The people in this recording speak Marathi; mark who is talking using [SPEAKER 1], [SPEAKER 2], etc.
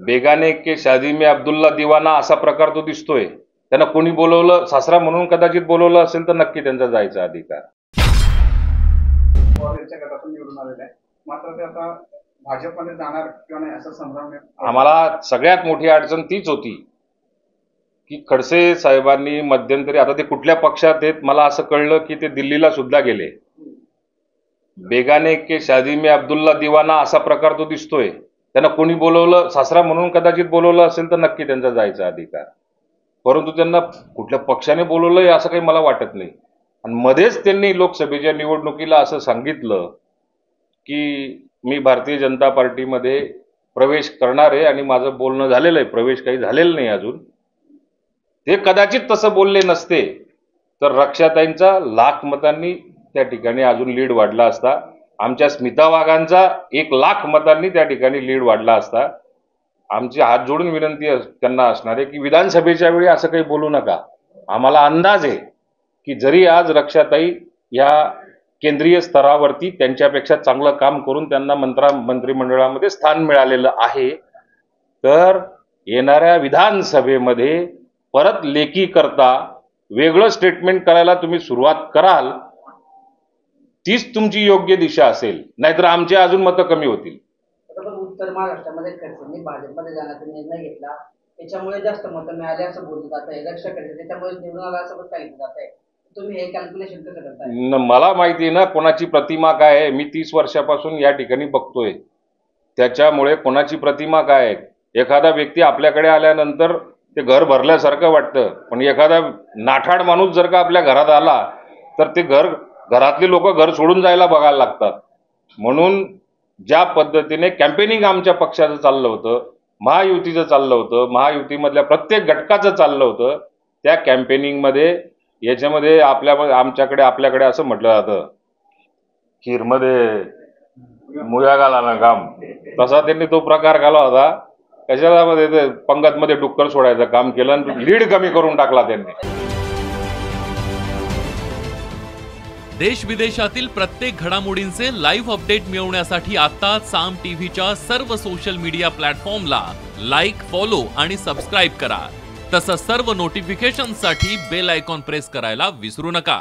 [SPEAKER 1] बेगाने के शादी में अब्दुल्ला दिवाना असा प्रकार तो दिसतोय। त्यांना कोणी बोलवलं, सासरा म्हणून कदाचित बोलवलं असेल तर नक्की त्यांचा जायचा अधिकार।
[SPEAKER 2] गटातून निवडून आलेला आहे, मात्र ते आता भाजपमध्ये जाणार किंवा नाही असं संभ्रम।
[SPEAKER 1] आम्हाला सगळ्यात मोठी अडचण तीच होती की खडसे साहेबांनी मध्यंतरी, आता ते कुठल्या पक्षात आहेत मला असं कळलं की ते दिल्लीला सुद्धा गेले। बेगाने के शादी में अब्दुल्ला दिवाना असा प्रकार तो दिसतोय। त्यांना कोणी बोलवलं, सासरा म्हणून कदाचित बोलवलं असेल तर नक्की त्यांचा जायचा अधिकार, परंतु त्यांना कुठल्या पक्षाने बोलवलंय असं काही मला वाटत नाही। आणि मध्येच त्यांनी लोकसभेच्या निवडणुकीला असं सांगितलं की मी भारतीय जनता पार्टीमध्ये प्रवेश करणार आहे आणि माझं बोलणं झालेलं आहे, प्रवेश काही झालेलं नाही अजून। ते कदाचित तसं बोलले नसते तर रक्षाताईंचा लाख मतांनी त्या ठिकाणी अजून लीड वाढला असता, आमच्या स्मिता वाघांचा 1,00,000 मतांनी त्या ठिकाणी लीड वाढला असता। आमची हात जोडून विनंती त्यांना असणार आहे की विधानसभेच्या वेळी असं काही बोलू नका। आम्हाला अंदाज आहे की जरी आज रक्षाताई या केंद्रीय स्तरावरती त्यांच्यापेक्षा चांगलं काम करून त्यांना मंत्रिमंडळामध्ये स्थान मिळालेलं आहे, तर येणाऱ्या विधानसभेमध्ये परत लेखी करता वेगळं स्टेटमेंट करायला तुम्ही सुरुवात कराल, तीच तुमची योग्य दिशा असेल, नाहीतर आमचे अजून मतं कमी होतील।
[SPEAKER 2] उत्तर महाराष्ट्रामध्ये खडसेंनी भाजपमध्ये जाण्याचा निर्णय घेतला, त्याच्यामुळे जास्त मतं मिळाले असं बोललं जात आहे। रक्षा खडसे त्याच्यामुळे निवडून आला असं सांगितलं जात आहे। तुम्ही हे कॅल्क्युलेशन कसं करताय?
[SPEAKER 1] मला माहिती आहे ना कोणाची प्रतिमा काय आहे, मी 30 वर्षापासून या ठिकाणी बघतोय, त्याच्यामुळे कोणाची प्रतिमा काय आहे। एखादा व्यक्ती आपल्याकडे आल्यानंतर ते घर भरल्यासारखं वाटतं, पण एखादा नाठाड माणूस जर का आपल्या घरात आला तर ते घरातले लोक घर सोडून जायला बघायला लागतात। म्हणून ज्या पद्धतीने कॅम्पेनिंग आमच्या पक्षाचं चाललं होतं, महायुतीचं चाललं होतं, महायुतीमधल्या प्रत्येक घटकाचं चाललं होतं, त्या कॅम्पेनिंगमध्ये याच्यामध्ये आपल्याकडे असं म्हटलं जातं खीरमध्ये मुया घाला ना काम, तसा त्यांनी तो प्रकार घाला होता। कशाला मध्ये पंगतमध्ये डुक्कर सोडायचं काम केलं आणि लीड कमी करून टाकला त्यांनी।
[SPEAKER 3] देश विदेशातील प्रत्येक घडामोडींचे लाईव्ह अपडेट मिळवण्यासाठी आता साम टीव्हीच्या सर्व सोशल मीडिया प्लॅटफॉर्मला लाईक, फॉलो आणि सबस्क्राईब करा। तसंच सर्व नोटिफिकेशनसाठी बेल आयकॉन प्रेस करायला विसरू नका।